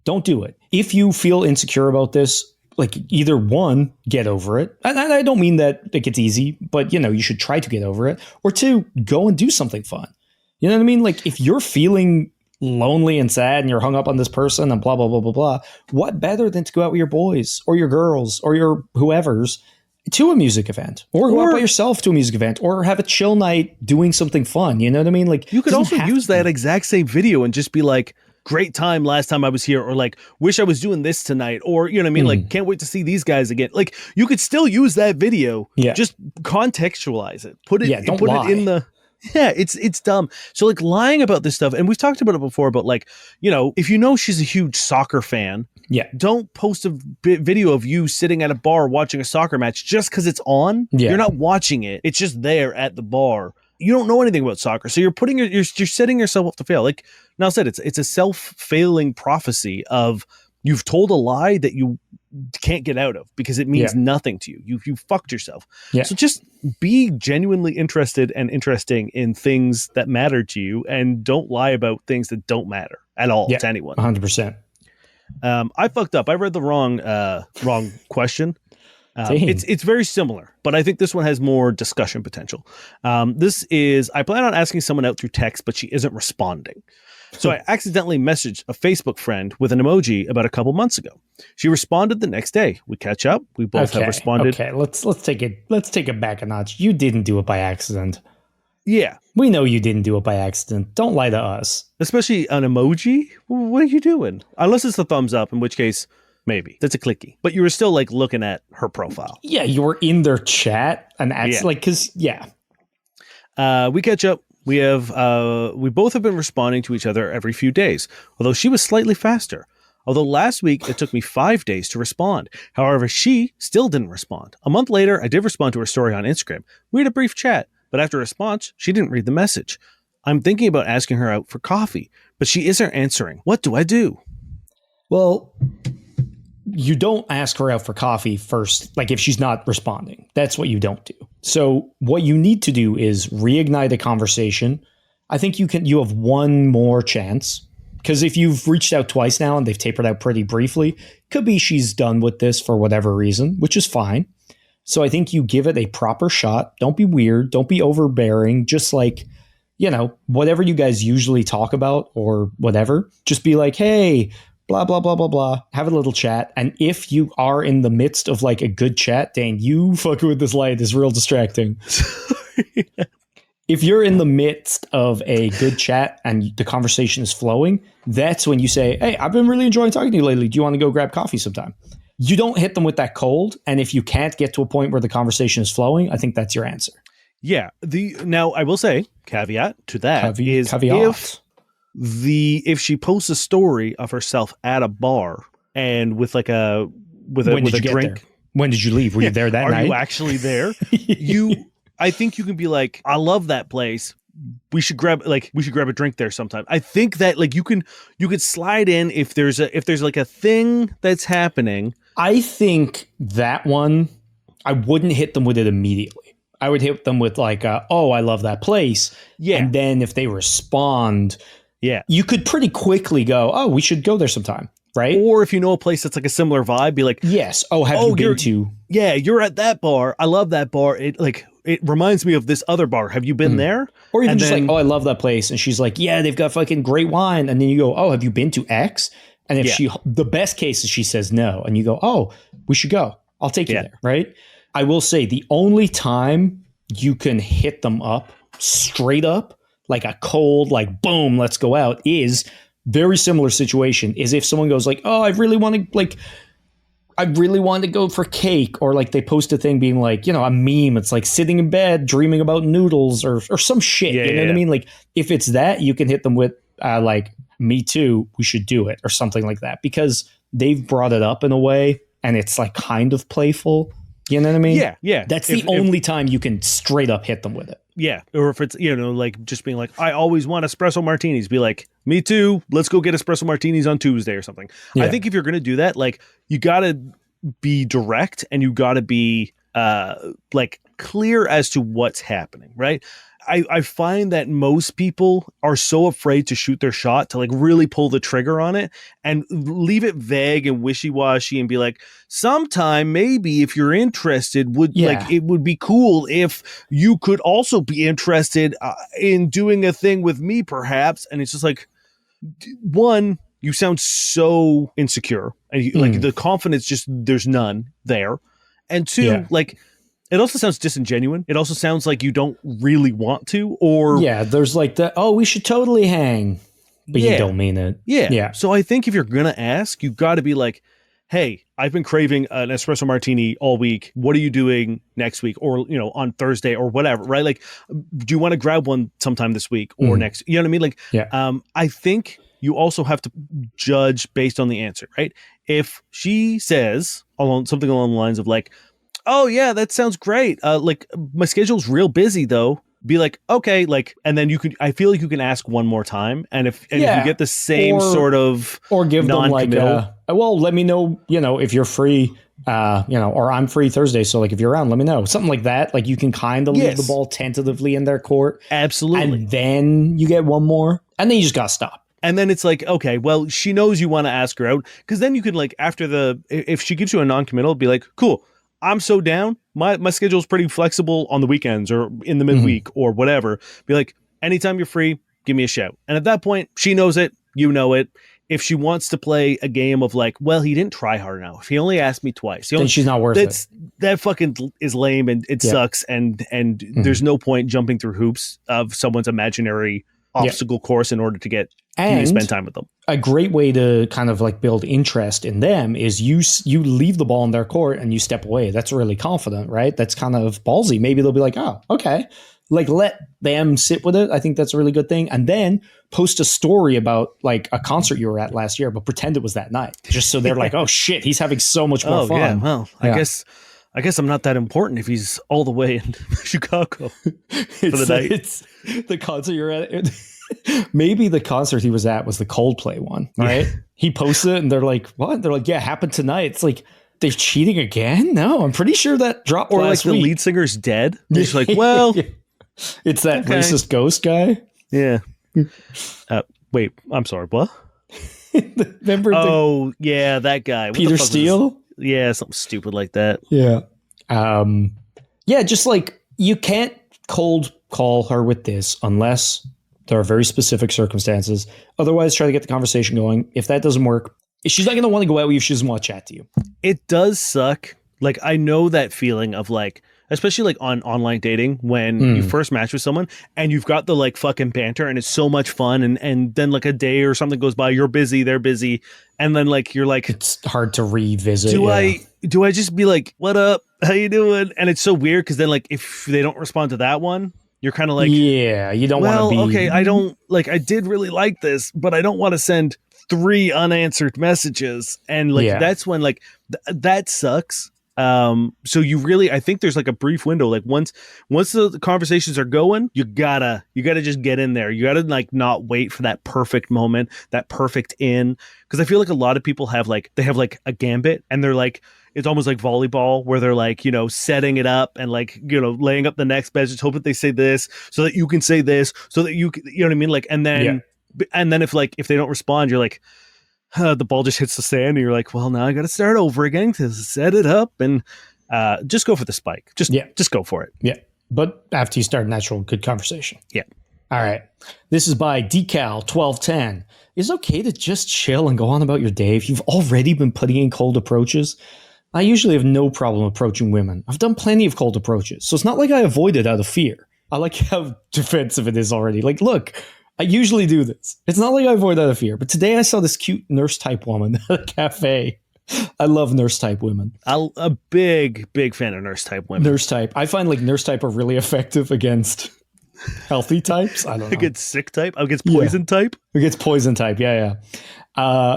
S3: don't do it. If you feel insecure about this, like, either one, get over it. And I don't mean that like it's easy, but you should try to get over it. Or two, go and do something fun. You know what I mean? Like, if you're feeling lonely and sad and you're hung up on this person and blah, blah, blah, blah, blah, what better than to go out with your boys or your girls or your whoever's to a music event, or go out by yourself to a music event, or have a chill night doing something fun. You know what I mean? Like,
S2: you could also use that exact same video and just be like, great time last time I was here, or like, wish I was doing this tonight, or you know what I mean, like, can't wait to see these guys again. Like, you could still use that video, just contextualize it, put it,
S3: don't lie.
S2: it in the Yeah, it's dumb. So like lying about this stuff, and we've talked about it before, but like, if you know she's a huge soccer fan,
S3: Yeah.
S2: don't post a video of you sitting at a bar watching a soccer match just because it's on.
S3: Yeah.
S2: You're not watching it. It's just there at the bar. You don't know anything about soccer. So you're setting yourself up to fail. Like Nell said, it's a self-failing prophecy of you've told a lie that you can't get out of because it means nothing to you. You fucked yourself.
S3: Yeah.
S2: So just be genuinely interested and interesting in things that matter to you, and don't lie about things that don't matter at all to anyone.
S3: 100%.
S2: I fucked up. I read the wrong question. It's very similar, but I think this one has more discussion potential. This is, I plan on asking someone out through text, but she isn't responding. So I accidentally messaged a Facebook friend with an emoji about a couple months ago. She responded the next day. We catch up. We both have responded.
S3: Okay, let's take it back a notch. You didn't do it by accident.
S2: Yeah.
S3: We know you didn't do it by accident. Don't lie to us.
S2: Especially an emoji? What are you doing? Unless it's the thumbs up, in which case, maybe. That's a clicky. But you were still like looking at her profile.
S3: Yeah, you were in their chat and
S2: we catch up. We both have been responding to each other every few days, although she was slightly faster. Although last week it took me 5 days to respond. However, she still didn't respond. A month later, I did respond to her story on Instagram. We had a brief chat, but after a response, she didn't read the message. I'm thinking about asking her out for coffee, but she isn't answering. What do I do?
S3: Well, you don't ask her out for coffee first, like if she's not responding. That's what you don't do. So what you need to do is reignite a conversation. I think you have one more chance, because if you've reached out twice now and they've tapered out pretty briefly, could be she's done with this for whatever reason, which is fine. So I think you give it a proper shot. Don't be weird. Don't be overbearing. Just like, whatever you guys usually talk about or whatever, just be like, hey, blah, blah, blah, blah, blah. Have a little chat. And if you are in the midst of like a good chat, Dane, you fucking with this light is real distracting. If you're in the midst of a good chat and the conversation is flowing, that's when you say, hey, I've been really enjoying talking to you lately. Do you want to go grab coffee sometime? You don't hit them with that cold. And if you can't get to a point where the conversation is flowing, I think that's your answer.
S2: Yeah. Now I will say, caveat to that is
S3: caveat.
S2: If she posts a story of herself at a bar and with like a drink.
S3: There? When did you leave? Were you there that night?
S2: Are you actually there? I think you can be like, I love that place. We should grab a drink there sometime. I think that like you could slide in if there's like a thing that's happening.
S3: I think that one, I wouldn't hit them with it immediately. I would hit them with like, oh, I love that place. Yeah. And then if they respond, you could pretty quickly go, oh, we should go there sometime. Right. Or
S2: if you know a place that's like a similar vibe, be like,
S3: yes. Oh, have you been to?
S2: Yeah, you're at that bar. I love that bar. It reminds me of this other bar. Have you been there?
S3: Or even just like, oh, I love that place. And she's like, yeah, they've got fucking great wine. And then you go, oh, have you been to X? And if the best case is she says no. And you go, oh, we should go. I'll take you there. Right. I will say the only time you can hit them up straight up, like a cold, like, boom, let's go out, is very similar situation is if someone goes like, oh, I really want to go for cake, or like they post a thing being like, a meme. It's like sitting in bed, dreaming about noodles or some shit. You know what I mean? Like if it's that, you can hit them with like, me too, we should do it or something like that, because they've brought it up in a way and it's like kind of playful. You know what I mean?
S2: Yeah. Yeah.
S3: That's the only time you can straight up hit them with it.
S2: Yeah. Or if it's, like just being like, I always want espresso martinis, be like, me too. Let's go get espresso martinis on Tuesday or something. Yeah. I think if you're going to do that, like you got to be direct and you got to be like clear as to what's happening. Right. I find that most people are so afraid to shoot their shot to like really pull the trigger on it and leave it vague and wishy-washy and be like, sometime maybe if you're interested like it would be cool if you could also be interested in doing a thing with me perhaps. And it's just like, one, you sound so insecure and like the confidence just there's none there. And two, like it also sounds disingenuous. It also sounds like you don't really want to, or
S3: there's like the, oh, we should totally hang, but you don't mean it.
S2: Yeah. So I think if you're gonna ask, you got to be like, hey, I've been craving an espresso martini all week. What are you doing next week, or on Thursday or whatever, right? Like, do you want to grab one sometime this week or next? You know what I mean? Like,
S3: Yeah.
S2: I think you also have to judge based on the answer, right? If she says something along the lines of like, oh yeah, that sounds great. Like my schedule's real busy though. Be like, okay, like, and then I feel like you can ask one more time. And if you get the same sort of
S3: or give them like,
S2: non-committal,
S3: well, let me know, if you're free, or I'm free Thursday. So like, if you're around, let me know, something like that. Like you can kind of leave the ball tentatively in their court.
S2: Absolutely.
S3: And then you get one more and then you just got to stop.
S2: And then it's like, okay, well, she knows you want to ask her out, because then you could like if she gives you a non-committal, be like, cool, I'm so down. My schedule is pretty flexible on the weekends or in the midweek or whatever. Be like, anytime you're free, give me a shout. And at that point, she knows it. You know it. If she wants to play a game of like, well, he didn't try hard enough, he only asked me twice,
S3: then she's not worth it.
S2: That fucking is lame and it sucks. And there's no point jumping through hoops of someone's imaginary obstacle course in order to get you to spend time with them.
S3: A great way to kind of like build interest in them is you leave the ball in their court and you step away. That's really confident, right? That's kind of ballsy. Maybe they'll be like, oh, okay. Like let them sit with it. I think that's a really good thing. And then post a story about like a concert you were at last year, but pretend it was that night, just so they're like, oh shit, he's having so much more fun.
S2: Yeah, well, I guess I'm not that important if he's all the way in Chicago for the night. It's
S3: the concert you're at. Maybe the concert he was at was the Coldplay one, right? He posted it and they're like, what? They're like, yeah, happened tonight. It's like, they're cheating again? No, I'm pretty sure that dropped
S2: or
S3: last
S2: like
S3: week.
S2: The lead singer's dead. They're just like, well.
S3: It's that racist ghost guy?
S2: Yeah. Wait, I'm sorry, what?
S3: Remember
S2: yeah, that guy.
S3: Peter Steele?
S2: Yeah, something stupid like that.
S3: Yeah. Just like you can't cold call her with this unless there are very specific circumstances. Otherwise, try to get the conversation going. If that doesn't work, she's not going to want to go out with you if she doesn't want to chat to you.
S2: It does suck. Like, I know that feeling of like, especially like on online dating when you first match with someone and you've got the like fucking banter and it's so much fun. And then like a day or something goes by, you're busy, they're busy. And then like, you're like,
S3: it's hard to revisit.
S2: Do I just be like, what up? How you doing? And it's so weird. Cause then like, if they don't respond to that one, you're kind of like,
S3: yeah, you don't want to be.
S2: Okay, I don't like, I did really like this, but I don't want to send 3 unanswered messages. And like, that's when like, that sucks. So you really, I think there's like a brief window. Like once the conversations are going, you gotta just get in there. You gotta like not wait for that perfect moment, that perfect in. Cause I feel like a lot of people have like a gambit and they're like, it's almost like volleyball where they're like, setting it up and like, laying up the next message, hoping they say this so that you can say this so that you know what I mean? Like, and then if they don't respond, you're like, the ball just hits the sand and you're like, well, now I got to start over again to set it up and just go for the spike. Just go for it.
S3: Yeah. But after you start an actual good conversation.
S2: Yeah.
S3: All right. This is by Decal 1210. Is it okay to just chill and go on about your day if you've already been putting in cold approaches? I usually have no problem approaching women. I've done plenty of cold approaches, so it's not like I avoid it out of fear. I like how defensive it is already. Like, look, I usually do this. It's not like I avoid out of fear, but today I saw this cute nurse type woman at a cafe. I love nurse type women.
S2: A big fan of nurse type women.
S3: Nurse type. I find like nurse type are really effective against healthy types. I don't know.
S2: Against sick type? Against poison type?
S3: Against poison type, yeah.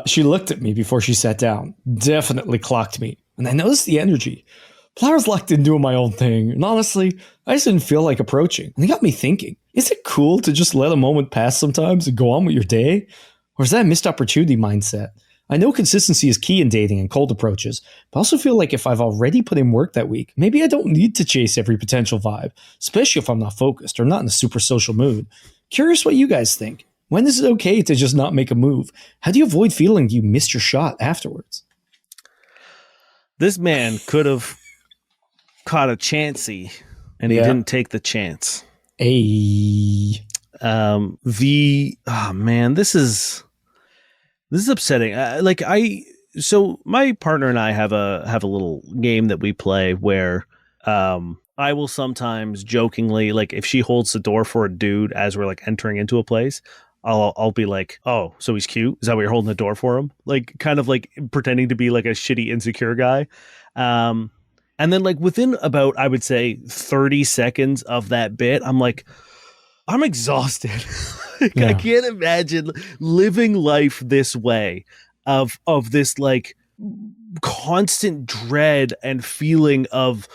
S3: She looked at me before she sat down. Definitely clocked me. And I noticed the energy. But I was locked in doing my own thing. And honestly, I just didn't feel like approaching. And it got me thinking, is it cool to just let a moment pass sometimes and go on with your day? Or is that a missed opportunity mindset? I know consistency is key in dating and cold approaches, but I also feel like if I've already put in work that week, maybe I don't need to chase every potential vibe, especially if I'm not focused or not in a super social mood. Curious what you guys think. When is it okay to just not make a move? How do you avoid feeling you missed your shot afterwards?
S2: This man could have caught a chancey and he didn't take the chance.
S3: Hey.
S2: This is upsetting. So my partner and I have a little game that we play where I will sometimes jokingly, like if she holds the door for a dude as we're like entering into a place, I'll be like, oh, so he's cute? Is that why you're holding the door for him? Like, kind of like pretending to be like a shitty, insecure guy. And then like within about, I would say 30 seconds of that bit, I'm like, I'm exhausted. I can't imagine living life this way of this like constant dread and feeling of,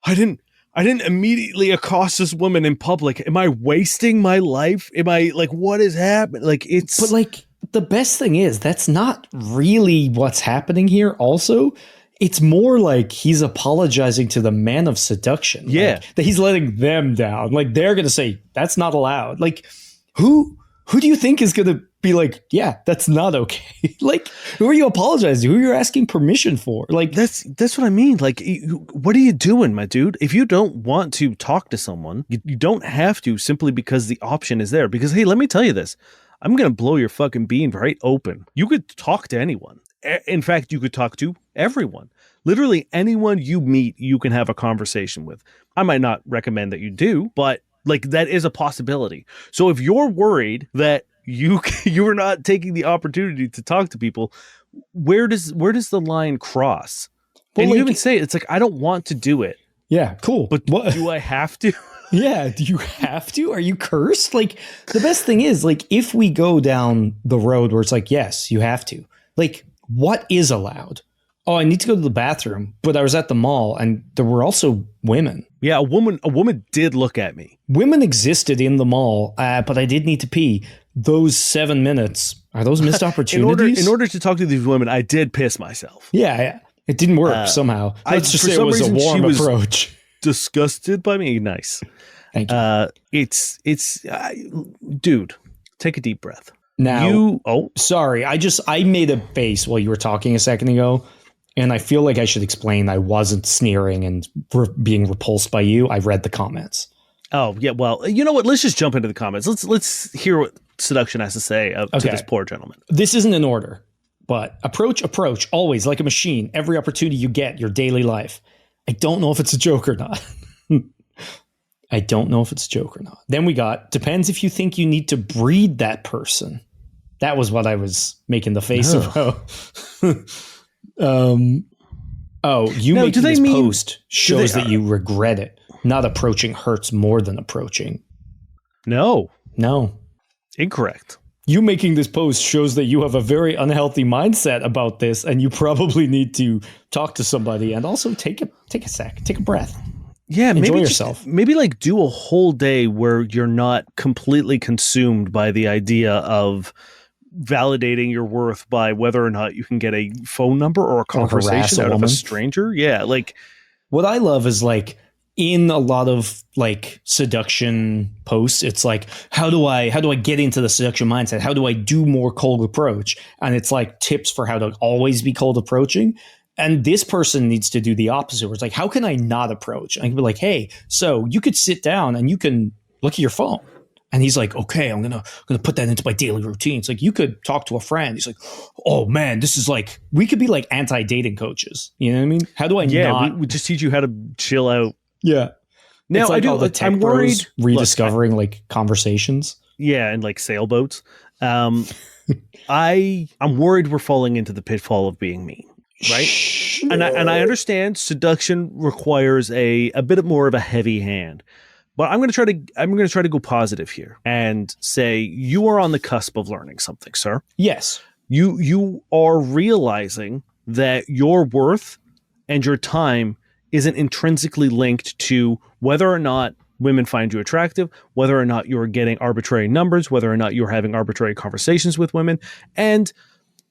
S2: I didn't immediately accost this woman in public. Am I wasting my life? Am I like, what is happening? Like, it's...
S3: But like, the best thing is, that's not really what's happening here also. It's more like he's apologizing to the man of seduction.
S2: Yeah.
S3: Like, that he's letting them down. Like, they're going to say, that's not allowed. Like, who do you think is going to be like, yeah, that's not okay? Like, who are you apologizing to? Who are you asking permission for? Like,
S2: that's what I mean. Like, what are you doing, my dude? If you don't want to talk to someone, you don't have to, simply because the option is there. Because, hey, let me tell you this. I'm going to blow your fucking bean right open. You could talk to anyone. In fact, you could talk to everyone. Literally anyone you meet, you can have a conversation with. I might not recommend that you do, but like, that is a possibility. So if you're worried that you are not taking the opportunity to talk to people, where does the line cross?
S3: well,
S2: and
S3: like,
S2: you even say, it's like, I don't want to do it.
S3: yeah, cool.
S2: But do I have to?
S3: Yeah, do you have to? Are you cursed? Like, the best thing is, like, if we go down the road where it's like, yes, you have to. Like, what is allowed? Oh, I need to go to the bathroom, but I was at the mall and there were also women.
S2: Yeah, a woman did look at me.
S3: Women existed in the mall, but I did need to pee. Those 7 minutes, are those missed opportunities?
S2: In order to talk to these women, I did piss myself.
S3: Yeah. It didn't work somehow. Let's just say it was a warm approach.
S2: Disgusted by me. Nice.
S3: Thank
S2: you. Dude, take a deep breath.
S3: Now, sorry, I made a face while you were talking a second ago, and I feel like I should explain I wasn't sneering and being repulsed by you. I read the comments.
S2: Oh, yeah, well, you know what? Let's just jump into the comments. Let's hear what Seduction has to say to this poor gentleman.
S3: This isn't in order, but approach, always like a machine. Every opportunity you get, your daily life. I don't know if it's a joke or not. Then we got, depends if you think you need to breed that person. That was what I was making the face about. Making this post shows that you regret it. Not approaching hurts more than approaching.
S2: No.
S3: Incorrect. You making this post shows that you have a very unhealthy mindset about this, and you probably need to talk to somebody and also take a sec, take a breath.
S2: Yeah,
S3: enjoy
S2: maybe
S3: yourself.
S2: Maybe like do a whole day where you're not completely consumed by the idea of validating your worth by whether or not you can get a phone number or a conversation out of a stranger. Yeah, like
S3: what I love is like in a lot of like seduction posts, it's like, how do I get into the seduction mindset? How do I do more cold approach? And it's like tips for how to always be cold approaching. And this person needs to do the opposite, where it's like, how can I not approach? I can be like, hey, so you could sit down and you can look at your phone. And he's like, okay, I'm gonna put that into my daily routine. It's like, you could talk to a friend. He's like, oh man, this is like, we could be like anti-dating coaches. You know what I mean? How do I not?
S2: We just teach you how to chill out.
S3: Yeah.
S2: Now
S3: it's like all the tech bros rediscovering like conversations.
S2: Yeah, and like sailboats. I'm worried we're falling into the pitfall of being mean. Right.
S3: Sure.
S2: And I understand seduction requires a bit more of a heavy hand, but I'm going to try to go positive here and say you are on the cusp of learning something, sir.
S3: Yes.
S2: You are realizing that your worth and your time isn't intrinsically linked to whether or not women find you attractive, whether or not you're getting arbitrary numbers, whether or not you're having arbitrary conversations with women. And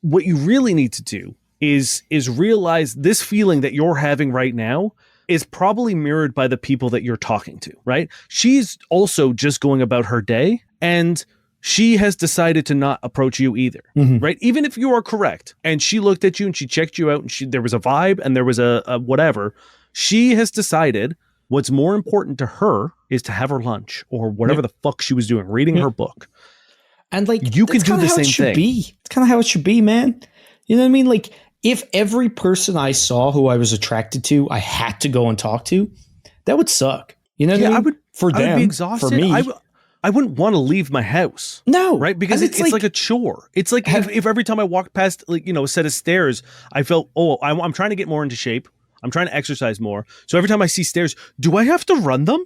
S2: what you really need to do is realize this feeling that you're having right now is probably mirrored by the people that you're talking to, right? She's also just going about her day, and she has decided to not approach you either, right? Even if you are correct, and she looked at you and she checked you out and there was a vibe and there was a whatever, she has decided what's more important to her is to have her lunch or whatever the fuck she was doing, reading her book.
S3: And like,
S2: you can do the same thing.
S3: It's kind of how it should be, man. You know what I mean? Like, if every person I saw who I was attracted to, I had to go and talk to, that would suck. You know what I mean?
S2: I would be exhausted.
S3: For me.
S2: I wouldn't want to leave my house.
S3: No.
S2: Right? Because
S3: And
S2: it's like a chore. It's like if every time I walked past, like, you know, a set of stairs, I felt, I'm trying to get more into shape. I'm trying to exercise more. So every time I see stairs, do I have to run them?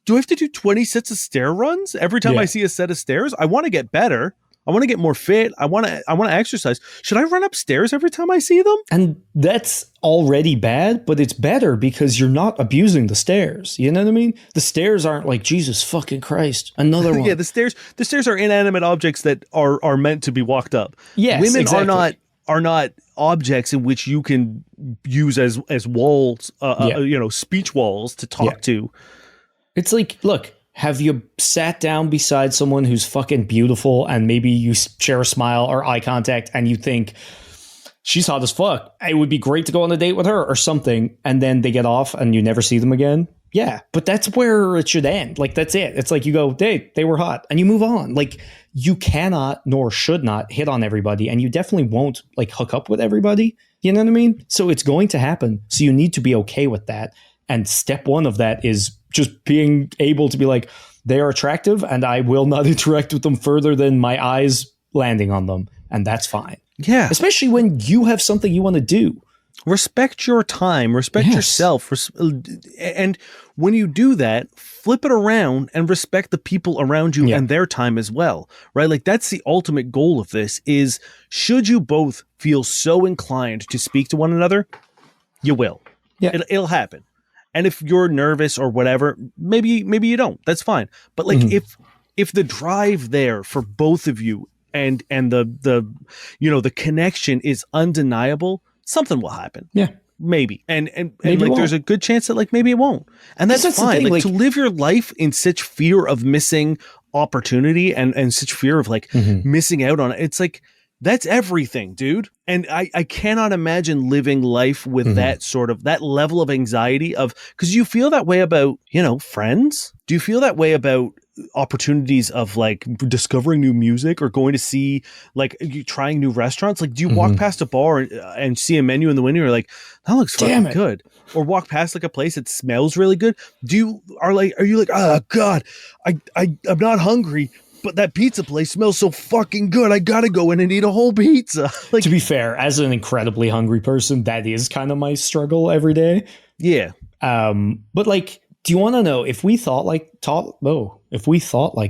S2: Do I have to do 20 sets of stair runs every time I see a set of stairs? I want to get better. I want to get more fit. I want to exercise. Should I run upstairs every time I see them?
S3: And that's already bad, but it's better because you're not abusing the stairs. You know what I mean? The stairs aren't like, Jesus fucking Christ, another one.
S2: Yeah, the stairs are inanimate objects that are meant to be walked up.
S3: Yes,
S2: women
S3: exactly.
S2: are not objects in which you can use as walls, you know, speech walls to talk to.
S3: It's like, look, have you sat down beside someone who's fucking beautiful and maybe you share a smile or eye contact and you think, she's hot as fuck, it would be great to go on a date with her or something, and then they get off and you never see them again? Yeah, but that's where it should end. Like, that's it. It's like you go, they were hot, and you move on. Like, you cannot nor should not hit on everybody, and you definitely won't like hook up with everybody. You know what I mean? So it's going to happen. So you need to be okay with that. And step one of that is just being able to be like, they are attractive and I will not interact with them further than my eyes landing on them. And that's fine.
S2: Yeah.
S3: Especially when you have something you want to do.
S2: Respect your time, respect yourself. And when you do that, flip it around and respect the people around you and their time as well, right? Like, that's the ultimate goal of this is, should you both feel so inclined to speak to one another, you will. Yeah. It'll happen. And if you're nervous or whatever, maybe you don't. That's fine. But like, if the drive there for both of you and the you know, the connection is undeniable, something will happen. Yeah. Maybe. And like, there's a good chance that like maybe it won't. And that's fine. Like, to live your life in such fear of missing opportunity and such fear of like missing out on it. It's like, that's everything, dude. And I cannot imagine living life with that level of anxiety of, because you feel that way about, you know, friends. Do you feel that way about opportunities of like discovering new music or going to see, like, you trying new restaurants? Like, do you walk past a bar and see a menu in the window and you're like, that looks fucking good? Or walk past like a place that smells really good? Are you like, oh God, I'm not hungry, but that pizza place smells so fucking good, I gotta go in and eat a whole pizza. Like, to
S3: be fair, as an incredibly hungry person, that is kind of my struggle every day. Yeah. But like, do you want to know if we thought like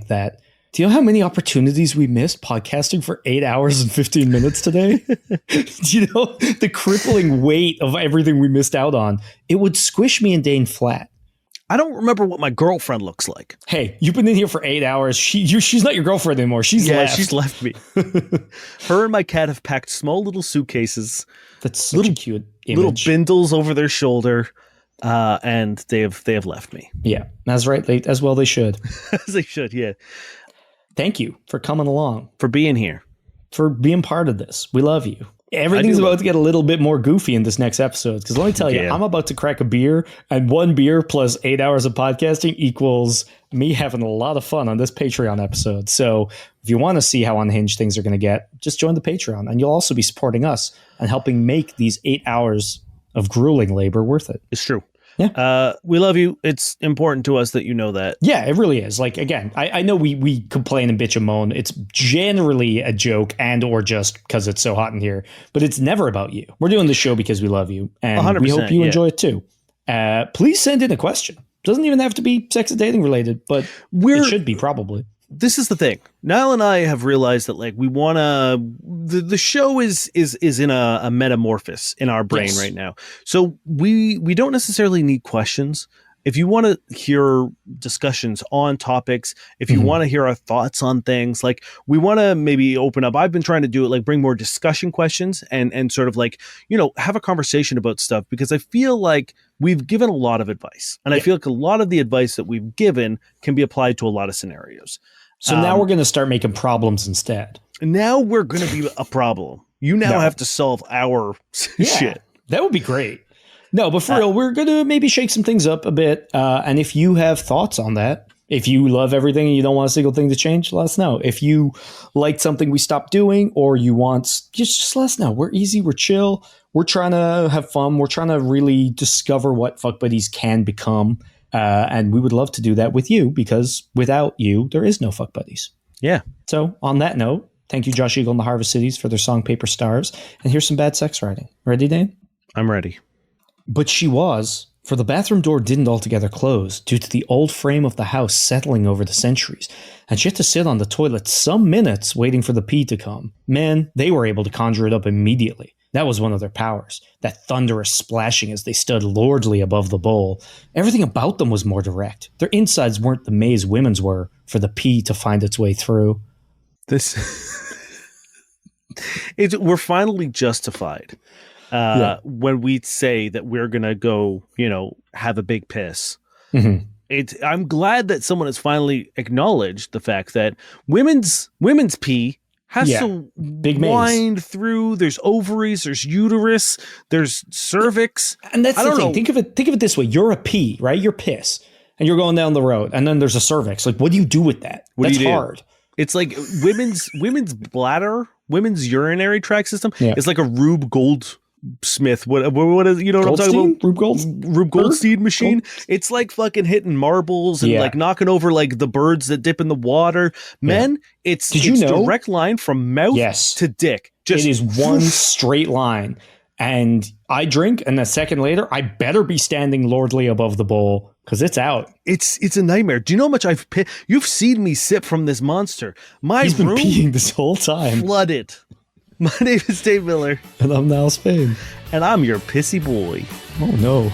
S3: that? Do you know how many opportunities we missed podcasting for 8 hours and 15 minutes today? Do you know the crippling weight of everything we missed out on? It would squish me and Dane flat.
S2: I don't remember what my girlfriend looks like.
S3: Hey, you've been in here for 8 hours. She's not your girlfriend anymore. She's
S2: left me. Her and my cat have packed small little suitcases.
S3: That's such a cute image.
S2: Little bindles over their shoulder, and they have left me.
S3: Yeah, that's right. As well they should.
S2: As they should, yeah.
S3: Thank you for coming along.
S2: For being here.
S3: For being part of this. We love you. Everything's about to get a little bit more goofy in this next episode, because let me tell you, I'm about to crack a beer, and 1 beer plus 8 hours of podcasting equals me having a lot of fun on this Patreon episode. So if you want to see how unhinged things are going to get, just join the Patreon, and you'll also be supporting us and helping make these 8 hours of grueling labor worth it.
S2: It's true. Yeah. We love you. It's important to us that you know that.
S3: Yeah, it really is. Like, again, I know we complain and bitch and moan. It's generally a joke and or just because it's so hot in here, but it's never about you. We're doing this show because we love you, and we hope you enjoy it too. Please send in a question. Doesn't even have to be sex and dating related, but it should be probably.
S2: This is the thing. Niall and I have realized that like we want to. The show is in a metamorphosis in our brain right now. So we don't necessarily need questions. If you want to hear discussions on topics, if you want to hear our thoughts on things, like we want to maybe open up. I've been trying to do it, like bring more discussion questions and sort of like, you know, have a conversation about stuff, because I feel like we've given a lot of advice, and I feel like a lot of the advice that we've given can be applied to a lot of scenarios.
S3: So now we're going to start making problems instead.
S2: Now we're going to be a problem. You now have to solve our shit.
S3: That would be great. No, but for real, we're going to maybe shake some things up a bit. And if you have thoughts on that, if you love everything and you don't want a single thing to change, let us know. If you liked something we stopped doing, or you want, just let us know. We're easy. We're chill. We're trying to have fun. We're trying to really discover what Fuck Buddies can become. And we would love to do that with you, because without you, there is no Fuck Buddies.
S2: Yeah.
S3: So on that note, thank you, Josh Eagle and the Harvest Cities, for their song Paper Stars. And here's some bad sex writing. Ready, Dane?
S2: I'm ready.
S3: But she was, for the bathroom door didn't altogether close due to the old frame of the house settling over the centuries, and she had to sit on the toilet some minutes waiting for the pee to come. Man, they were able to conjure it up immediately. That was one of their powers, that thunderous splashing as they stood lordly above the bowl. Everything about them was more direct. Their insides weren't the maze women's were for the pee to find its way through.
S2: We're finally justified when we say that we're gonna go, have a big piss.
S3: Mm-hmm.
S2: I'm glad that someone has finally acknowledged the fact that women's pee has to
S3: big
S2: wind
S3: maze
S2: through. There's ovaries, there's uterus, there's cervix.
S3: And that's the thing.
S2: Know.
S3: Think of it this way. You're a pee, right? You're piss. And you're going down the road. And then there's a cervix. Like, what do you do with that? That's hard.
S2: It's like women's bladder, women's urinary tract system is like a Rube Goldsmith. What is, what I'm talking about? Rube Goldstein machine. It's like fucking hitting marbles and like knocking over like the birds that dip in the water. Men, it's direct line from mouth to dick.
S3: It is one straight line. And I drink, and a second later, I better be standing lordly above the bowl, because it's out.
S2: It's a nightmare. Do you know how much you've seen me sip from this monster?
S3: He's been peeing this whole time.
S2: Flooded. My name is Dave Miller.
S3: And I'm Niall Spain.
S2: And I'm your pissy boy.
S3: Oh, no.